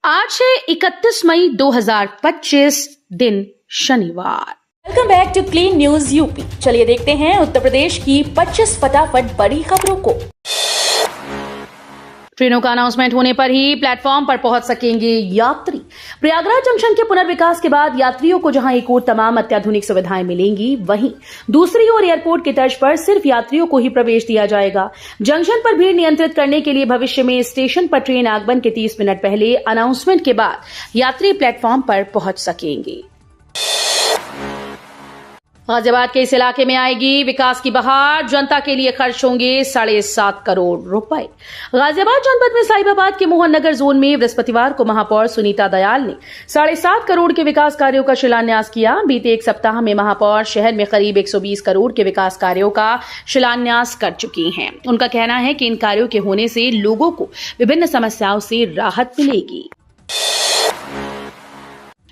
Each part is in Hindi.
आज है 31 मई 2025 दिन शनिवार। Welcome back to clean news UP. चलिए देखते हैं उत्तर प्रदेश की 25 फटाफट बड़ी खबरों को। ट्रेनों का अनाउंसमेंट होने पर ही प्लेटफॉर्म पर पहुंच सकेंगे यात्री। प्रयागराज जंक्शन के पुनर्विकास के बाद यात्रियों को जहां एक ओर तमाम अत्याधुनिक सुविधाएं मिलेंगी, वहीं दूसरी ओर एयरपोर्ट की तर्ज पर सिर्फ यात्रियों को ही प्रवेश दिया जाएगा। जंक्शन पर भीड़ नियंत्रित करने के लिए भविष्य में स्टेशन पर ट्रेन आगमन के 30 मिनट पहले अनाउंसमेंट के बाद यात्री प्लेटफॉर्म पर पहुंच सकेंगे। गाजियाबाद के इस इलाके में आएगी विकास की बहार। जनता के लिए खर्च होंगे 7.5 करोड़ रुपए। गाजियाबाद जनपद में साहिबाबाद के मोहन नगर जोन में बृहस्पतिवार को महापौर सुनीता दयाल ने 7.5 करोड़ के विकास कार्यों का शिलान्यास किया। बीते एक सप्ताह में महापौर शहर में करीब 120 करोड़ के विकास कार्यों का शिलान्यास कर चुकी हैं। उनका कहना है कि इन कार्यों के होने से लोगों को विभिन्न समस्याओं से राहत मिलेगी।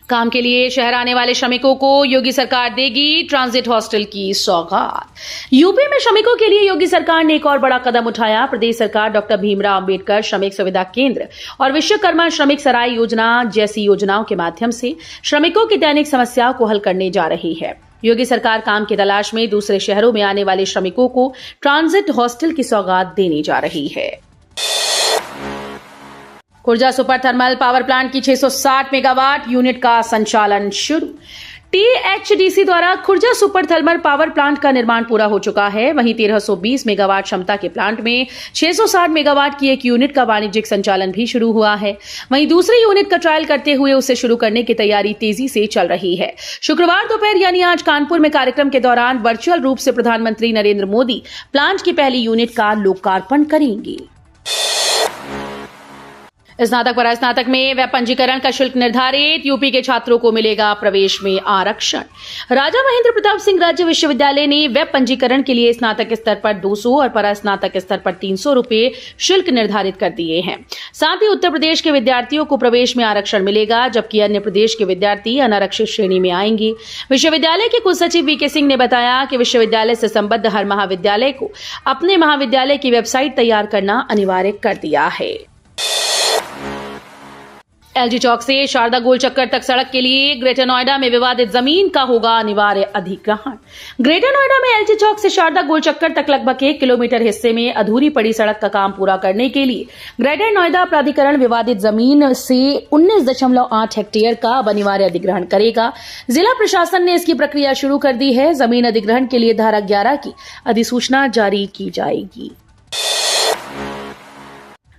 काम के लिए शहर आने वाले श्रमिकों को योगी सरकार देगी ट्रांजिट हॉस्टल की सौगात। यूपी में श्रमिकों के लिए योगी सरकार ने एक और बड़ा कदम उठाया। प्रदेश सरकार डॉक्टर भीमराव अंबेडकर श्रमिक सुविधा केंद्र और विश्वकर्मा श्रमिक सराय योजना जैसी योजनाओं के माध्यम से श्रमिकों की दैनिक समस्याओं को हल करने जा रही है। योगी सरकार काम की तलाश में दूसरे शहरों में आने वाले श्रमिकों को ट्रांजिट हॉस्टल की सौगात देने जा रही है। Khurja super thermal power plant की 660 मेगावाट यूनिट का संचालन शुरू। टीएचडीसी द्वारा Khurja super thermal power plant का निर्माण पूरा हो चुका है। वहीं 1320 मेगावाट क्षमता के प्लांट में 660 मेगावाट की एक यूनिट का वाणिज्यिक संचालन भी शुरू हुआ है। वहीं दूसरी यूनिट का ट्रायल करते हुए उसे शुरू करने की तैयारी तेजी से चल रही है। शुक्रवार दोपहर यानी आज कानपुर में कार्यक्रम के दौरान वर्चुअल रूप से प्रधानमंत्री नरेंद्र मोदी प्लांट की पहली यूनिट का लोकार्पण करेंगे। स्नातक व स्नातक में वेब पंजीकरण का शुल्क निर्धारित। यूपी के छात्रों को मिलेगा प्रवेश में आरक्षण। राजा महेंद्र प्रताप सिंह राज्य विश्वविद्यालय ने वेब पंजीकरण के लिए स्नातक स्तर पर 200 और परास्नातक स्तर पर 300 रुपए शुल्क निर्धारित कर दिए हैं। साथ ही उत्तर प्रदेश के विद्यार्थियों को प्रवेश में आरक्षण मिलेगा, जबकि अन्य प्रदेश के विद्यार्थी अनारक्षित श्रेणी में आएंगे। विश्वविद्यालय के कुलसचिव वीके सिंह ने बताया कि विश्वविद्यालय से संबद्ध हर महाविद्यालय को अपने महाविद्यालय की वेबसाइट तैयार करना अनिवार्य कर दिया है। एलजी चौक से शारदा गोल चक्कर तक सड़क के लिए ग्रेटर नोएडा में विवादित जमीन का होगा अनिवार्य अधिग्रहण। ग्रेटर नोएडा में एलजी चौक से शारदा गोल चक्कर तक लगभग 1 किलोमीटर हिस्से में अधूरी पड़ी सड़क का काम पूरा करने के लिए ग्रेटर नोएडा प्राधिकरण विवादित जमीन से 19.8 हेक्टेयर का अब अनिवार्य अधिग्रहण करेगा। जिला प्रशासन ने इसकी प्रक्रिया शुरू कर दी है। जमीन अधिग्रहण के लिए धारा 11 की अधिसूचना जारी की जाएगी।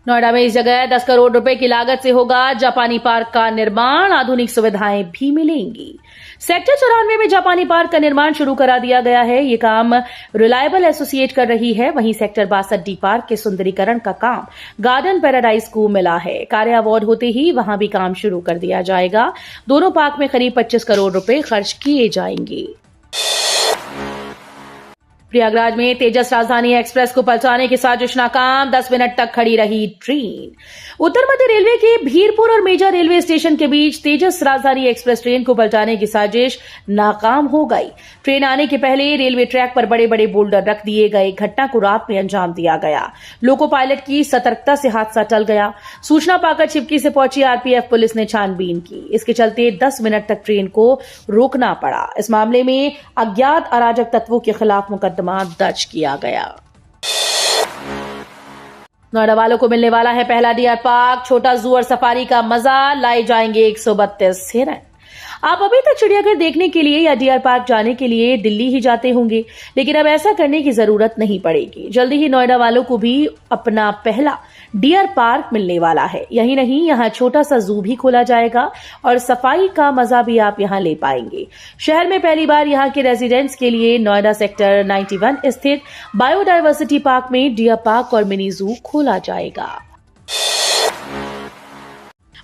नोएडा में इस जगह 10 करोड़ रुपए की लागत से होगा जापानी पार्क का निर्माण। आधुनिक सुविधाएं भी मिलेंगी। सेक्टर 94 में जापानी पार्क का निर्माण शुरू करा दिया गया है। ये काम रिलायबल एसोसिएट कर रही है। वहीं सेक्टर 62 डी पार्क के सुंदरीकरण का काम गार्डन पैराडाइज को मिला है। कार्य अवार्ड होते ही वहां भी काम शुरू कर दिया जाएगा। दोनों पार्क में करीब 25 करोड़ रुपए खर्च किए जाएंगे। प्रयागराज में तेजस राजधानी एक्सप्रेस को पलटाने की साजिश नाकाम। 10 मिनट तक खड़ी रही ट्रेन। उत्तर मध्य रेलवे के भीरपुर और मेजा रेलवे स्टेशन के बीच तेजस राजधानी एक्सप्रेस ट्रेन को पलटाने की साजिश नाकाम हो गई। ट्रेन आने के पहले रेलवे ट्रैक पर बड़े बड़े बोल्डर रख दिए गए। घटना को रात में अंजाम दिया गया। लोको पायलट की सतर्कता से हादसा टल गया। सूचना पाकर चिपकी से पहुंची आरपीएफ पुलिस ने छानबीन की। इसके चलते 10 मिनट तक ट्रेन को रोकना पड़ा। इस मामले में अज्ञात अराजक तत्वों के खिलाफ मुकदमा दर्ज किया गया। नोएडा वालों को मिलने वाला है पहला डियर पार्क। छोटा जू और सफारी का मजा। लाए जाएंगे 132 हिरन। आप अभी तक चिड़ियाघर देखने के लिए या डियर पार्क जाने के लिए दिल्ली ही जाते होंगे, लेकिन अब ऐसा करने की जरूरत नहीं पड़ेगी। जल्दी ही नोएडा वालों को भी अपना पहला डियर पार्क मिलने वाला है। यही नहीं, यहाँ छोटा सा जू भी खोला जाएगा और सफाई का मजा भी आप यहाँ ले पाएंगे। शहर में पहली बार यहाँ के रेजिडेंट्स के लिए नोएडा सेक्टर 91 स्थित बायोडायवर्सिटी पार्क में डियर पार्क और मिनी जू खोला जाएगा।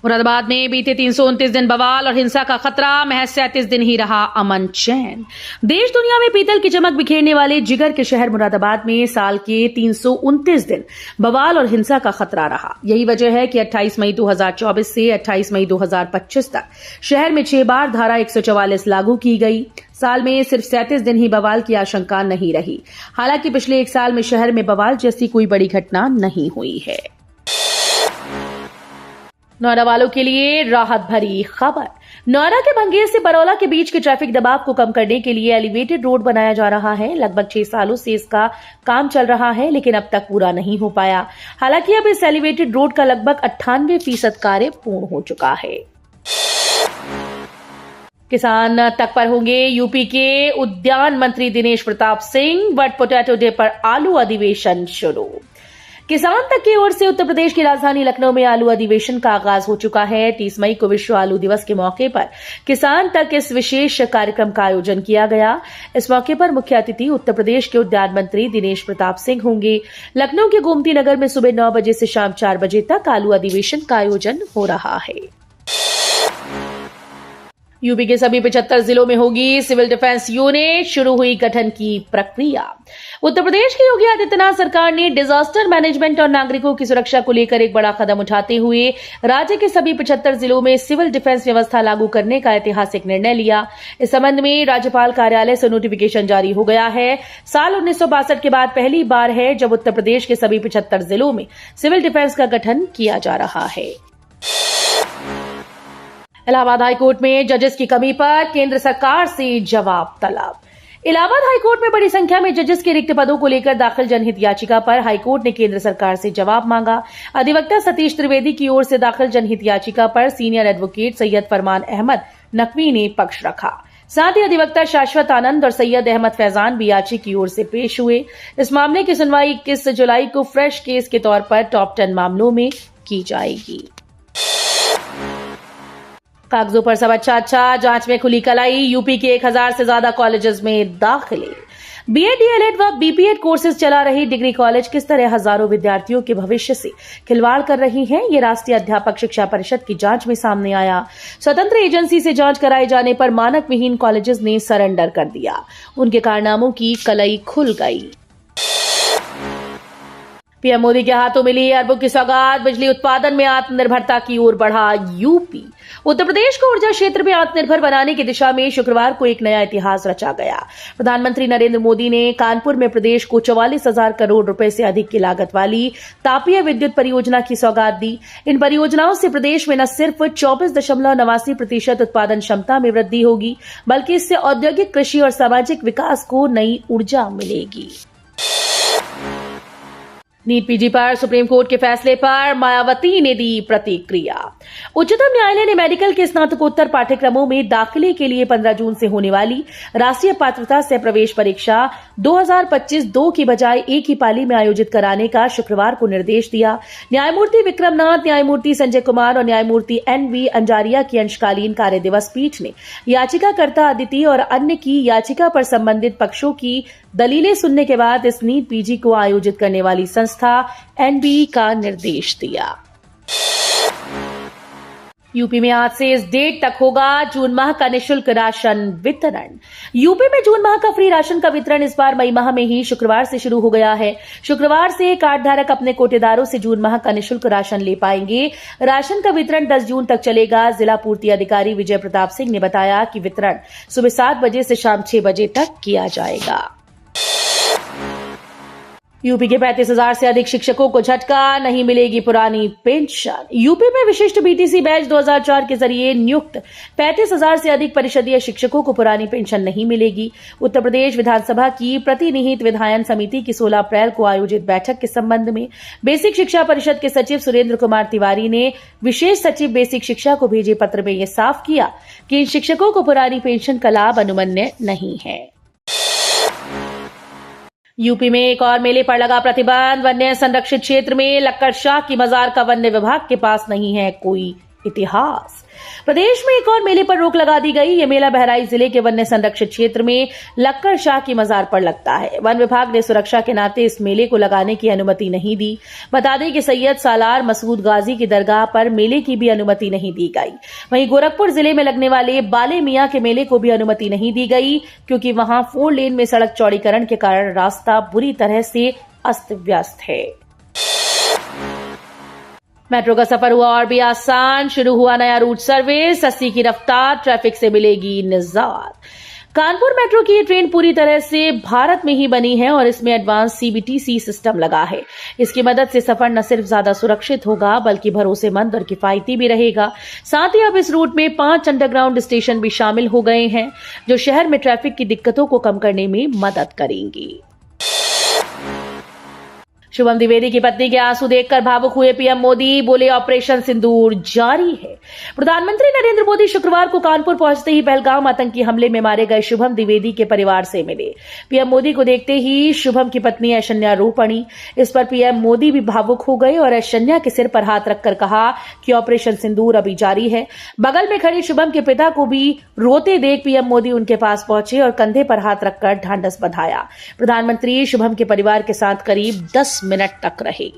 मुरादाबाद में बीते 329 दिन बवाल और हिंसा का खतरा। महज 37 दिन ही रहा अमन चैन। देश दुनिया में पीतल की चमक बिखेरने वाले जिगर के शहर मुरादाबाद में साल के 329 दिन बवाल और हिंसा का खतरा रहा। यही वजह है कि 28 मई 2024 से 28 मई 2025 तक शहर में 6 बार धारा 144 लागू की गई। साल में सिर्फ 37 दिन ही बवाल की आशंका नहीं रही। हालांकि पिछले एक साल में शहर में बवाल जैसी कोई बड़ी घटना नहीं हुई है। नोएडा वालों के लिए राहत भरी खबर। नोएडा के भंगेर से बरौला के बीच के ट्रैफिक दबाव को कम करने के लिए एलिवेटेड रोड बनाया जा रहा है। लगभग 6 सालों से इसका काम चल रहा है, लेकिन अब तक पूरा नहीं हो पाया। हालांकि अब इस एलिवेटेड रोड का लगभग 98% कार्य पूर्ण हो चुका है। किसान तक पर होंगे यूपी के उद्यान मंत्री Dinesh Pratap Singh. World potato day पर आलू अधिवेशन शुरू। किसान तक की ओर से उत्तर प्रदेश की राजधानी लखनऊ में आलू अधिवेशन का आगाज हो चुका है। 30 मई को विश्व आलू दिवस के मौके पर किसान तक इस विशेष कार्यक्रम का आयोजन किया गया। इस मौके पर मुख्य अतिथि उत्तर प्रदेश के उद्यान मंत्री दिनेश प्रताप सिंह होंगे। लखनऊ के गोमती नगर में सुबह 9 बजे से शाम 4 बजे तक आलू अधिवेशन का आयोजन हो रहा है। यूपी के सभी 75 जिलों में होगी सिविल डिफेंस यूनिट। शुरू हुई गठन की प्रक्रिया। उत्तर प्रदेश की योगी आदित्यनाथ सरकार ने डिजास्टर मैनेजमेंट और नागरिकों की सुरक्षा को लेकर एक बड़ा कदम उठाते हुए राज्य के सभी 75 जिलों में सिविल डिफेंस व्यवस्था लागू करने का ऐतिहासिक निर्णय लिया। इस संबंध में राज्यपाल कार्यालय से नोटिफिकेशन जारी हो गया है। साल 1962 के बाद पहली बार है जब उत्तर प्रदेश के सभी 75 जिलों में सिविल डिफेंस का गठन किया जा रहा है। इलाहाबाद हाईकोर्ट में जजेस की कमी पर केंद्र सरकार से जवाब तलब। इलाहाबाद हाईकोर्ट में बड़ी संख्या में जजेस के रिक्त पदों को लेकर दाखिल जनहित याचिका पर हाईकोर्ट ने केंद्र सरकार से जवाब मांगा। अधिवक्ता सतीश त्रिवेदी की ओर से दाखिल जनहित याचिका पर सीनियर एडवोकेट सैयद फरमान अहमद नकवी ने पक्ष रखा। साथ ही अधिवक्ता शाश्वत आनंद और सैयद अहमद फैजान भी याची की ओर से पेश हुए। इस मामले की सुनवाई 21 जुलाई को फ्रेश केस के तौर पर टॉप 10 मामलों में की जाएगी। कागजों पर सब अच्छा, जांच में खुली कलाई। यूपी के 1000 से ज्यादा कॉलेजेस में दाखिले। बीएड, डीएलएड व बीपीएड कोर्सेज चला रही डिग्री कॉलेज किस तरह हजारों विद्यार्थियों के भविष्य से खिलवाड़ कर रही हैं, ये राष्ट्रीय अध्यापक शिक्षा परिषद की जांच में सामने आया। स्वतंत्र एजेंसी से जांच कराए जाने पर मानक विहीन कॉलेजेस ने सरेंडर कर दिया। उनके कारनामों की कलई खुल गई। पीएम मोदी के हाथों मिली अरबों की सौगात। बिजली उत्पादन में आत्मनिर्भरता की ओर बढ़ा यूपी। उत्तर प्रदेश को ऊर्जा क्षेत्र में आत्मनिर्भर बनाने की दिशा में शुक्रवार को एक नया इतिहास रचा गया। प्रधानमंत्री नरेंद्र मोदी ने कानपुर में प्रदेश को 44,000 करोड़ रुपए से अधिक की लागत वाली तापीय विद्युत परियोजना की सौगात दी। इन परियोजनाओं से प्रदेश में न सिर्फ 24.89% उत्पादन क्षमता में वृद्धि होगी, बल्कि इससे औद्योगिक, कृषि और सामाजिक विकास को नई ऊर्जा मिलेगी। नीट पीजी पर सुप्रीम कोर्ट के फैसले पर मायावती ने दी प्रतिक्रिया। उच्चतम न्यायालय ने मेडिकल के स्नातकोत्तर पाठ्यक्रमों में दाखिले के लिए 15 जून से होने वाली राष्ट्रीय पात्रता सह प्रवेश परीक्षा 2025 2 की बजाय एक ही पाली में आयोजित कराने का शुक्रवार को निर्देश दिया। न्यायमूर्ति विक्रमनाथ, न्यायमूर्ति संजय कुमार और न्यायमूर्ति एनवी अंजारिया की अंशकालीन कार्य दिवस पीठ ने याचिकाकर्ता अदिति और अन्य की याचिका पर संबंधित पक्षों की दलीलें सुनने के बाद इस नीट पीजी को आयोजित करने वाली संस्था एनबीई का निर्देश दिया। यूपी में आज से इस डेट तक होगा जून माह का निःशुल्क राशन वितरण। यूपी में जून माह का फ्री राशन का वितरण इस बार मई माह में ही शुक्रवार से शुरू हो गया है। शुक्रवार से कार्ड धारक अपने कोटेदारों से जून माह का निःशुल्क राशन ले पाएंगे। राशन का वितरण 10 जून तक चलेगा। जिला पूर्ति अधिकारी विजय प्रताप सिंह ने बताया कि वितरण सुबह 7 बजे से शाम 6 बजे तक किया जाएगा। यूपी के 35,000 से अधिक शिक्षकों को झटका, नहीं मिलेगी पुरानी पेंशन। यूपी में विशिष्ट बीटीसी बैच 2004 के जरिए नियुक्त 35,000 से अधिक परिषदीय शिक्षकों को पुरानी पेंशन नहीं मिलेगी। उत्तर प्रदेश विधानसभा की प्रतिनिहित विधायन समिति की 16 अप्रैल को आयोजित बैठक के संबंध में बेसिक शिक्षा परिषद के सचिव सुरेंद्र कुमार तिवारी ने विशेष सचिव बेसिक शिक्षा को भेजे पत्र में यह साफ किया कि इन शिक्षकों को पुरानी पेंशन का लाभ अनुमन्य नहीं है। यूपी में एक और मेले पर लगा प्रतिबंध। वन्य संरक्षित क्षेत्र में लक्कड़ शाह की मजार का वन्य विभाग के पास नहीं है कोई इतिहास। प्रदेश में एक और मेले पर रोक लगा दी गई। ये मेला बहराइच जिले के वन्य संरक्षित क्षेत्र में लक्कड़ शाह की मजार पर लगता है। वन विभाग ने सुरक्षा के नाते इस मेले को लगाने की अनुमति नहीं दी। बता दें कि सैयद सालार मसूद गाजी की दरगाह पर मेले की भी अनुमति नहीं दी गई। वहीं गोरखपुर जिले में लगने वाले बाले मियां के मेले को भी अनुमति नहीं दी गई, क्योंकि वहां 4 लेन में सड़क चौड़ीकरण के कारण रास्ता बुरी तरह से अस्त व्यस्त है। मेट्रो का सफर हुआ और भी आसान। शुरू हुआ नया रूट सर्विस। 80 की रफ्तार, ट्रैफिक से मिलेगी निजात। कानपुर मेट्रो की ये ट्रेन पूरी तरह से भारत में ही बनी है और इसमें एडवांस सीबीटीसी सिस्टम लगा है। इसकी मदद से सफर न सिर्फ ज्यादा सुरक्षित होगा बल्कि भरोसेमंद और किफायती भी रहेगा। साथ ही अब इस रूट में 5 अंडरग्राउंड स्टेशन भी शामिल हो गए हैं जो शहर में ट्रैफिक की दिक्कतों को कम करने में मदद करेंगी। शुभम द्विवेदी की पत्नी के आंसू देखकर भावुक हुए पीएम मोदी, बोले ऑपरेशन सिंदूर जारी है। प्रधानमंत्री नरेंद्र मोदी शुक्रवार को कानपुर पहुंचते ही पहलगाम आतंकी हमले में मारे गए शुभम द्विवेदी के परिवार से मिले। पीएम मोदी को देखते ही शुभम की पत्नी ऐश्वर्या रो पड़ी। इस पर पीएम मोदी भी भावुक हो गए और ऐश्वर्या के सिर पर हाथ रखकर कहा कि ऑपरेशन सिंदूर अभी जारी है। बगल में खड़े शुभम के पिता को भी रोते देख पीएम मोदी उनके पास पहुंचे और कंधे पर हाथ रखकर ढांढस बंधाया। प्रधानमंत्री शुभम के परिवार के साथ करीब 10 मिनट तक रहे।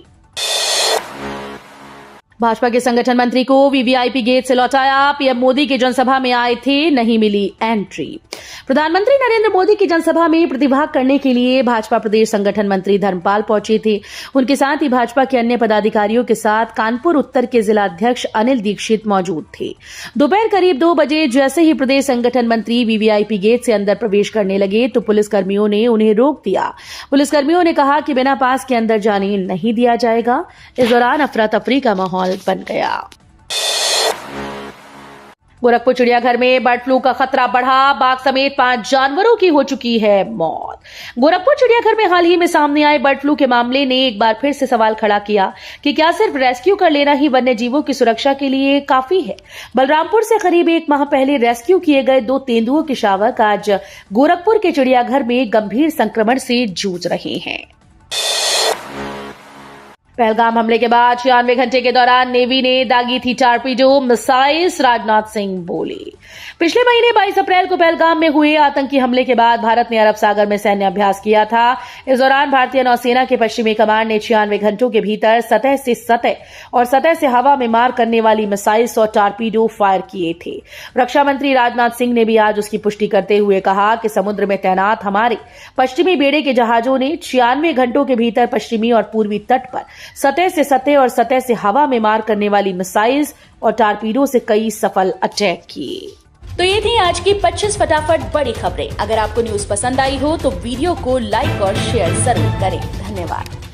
भाजपा के संगठन मंत्री को वीवीआईपी गेट से लौटाया। पीएम मोदी की जनसभा में आए थे, नहीं मिली एंट्री। प्रधानमंत्री नरेंद्र मोदी की जनसभा में प्रतिभाग करने के लिए भाजपा प्रदेश संगठन मंत्री धर्मपाल पहुंचे थे। उनके साथ ही भाजपा के अन्य पदाधिकारियों के साथ कानपुर उत्तर के जिला अध्यक्ष अनिल दीक्षित मौजूद थे। दोपहर करीब 2 बजे जैसे ही प्रदेश संगठन मंत्री वीवीआईपी गेट से अंदर प्रवेश करने लगे तो पुलिसकर्मियों ने उन्हें रोक दिया। पुलिसकर्मियों ने कहा कि बिना पास के अंदर जाने नहीं दिया जाएगा। इस दौरान अफरा तफरी का माहौल बन गया। गोरखपुर चिड़ियाघर में बर्ड फ्लू का खतरा बढ़ा। बाघ समेत 5 जानवरों की हो चुकी है मौत। गोरखपुर चिड़ियाघर में हाल ही में सामने आए बर्ड फ्लू के मामले ने एक बार फिर से सवाल खड़ा किया कि क्या सिर्फ रेस्क्यू कर लेना ही वन्य जीवों की सुरक्षा के लिए काफी है। बलरामपुर से करीब 1 माह पहले रेस्क्यू किए गए 2 तेंदुओं के शावक आज गोरखपुर के चिड़ियाघर में गंभीर संक्रमण से जूझ रहे हैं। पहलगाम हमले के बाद 96 घंटे के दौरान नेवी ने दागी थी टारपीडो मिसाइल्स, राजनाथ सिंह बोले। पिछले महीने 22 अप्रैल को पहलगाम में हुए आतंकी हमले के बाद भारत ने अरब सागर में सैन्य अभ्यास किया था। इस दौरान भारतीय नौसेना के पश्चिमी कमांड ने 96 घंटों के भीतर सतह से सतह और सतह से हवा में मार करने वाली मिसाइल्स और टारपीडो फायर किए थे। रक्षा मंत्री राजनाथ सिंह ने भी आज उसकी पुष्टि करते हुए कहा कि समुद्र में तैनात हमारे पश्चिमी बेड़े के जहाजों ने 96 घंटों के भीतर पश्चिमी और पूर्वी तट पर सतह से सतह और सतह से हवा में मार करने वाली मिसाइल्स और टारपीडो से कई सफल अटैक किए। तो ये थी आज की 25 फटाफट बड़ी खबरें। अगर आपको न्यूज पसंद आई हो तो वीडियो को लाइक और शेयर जरूर करें। धन्यवाद।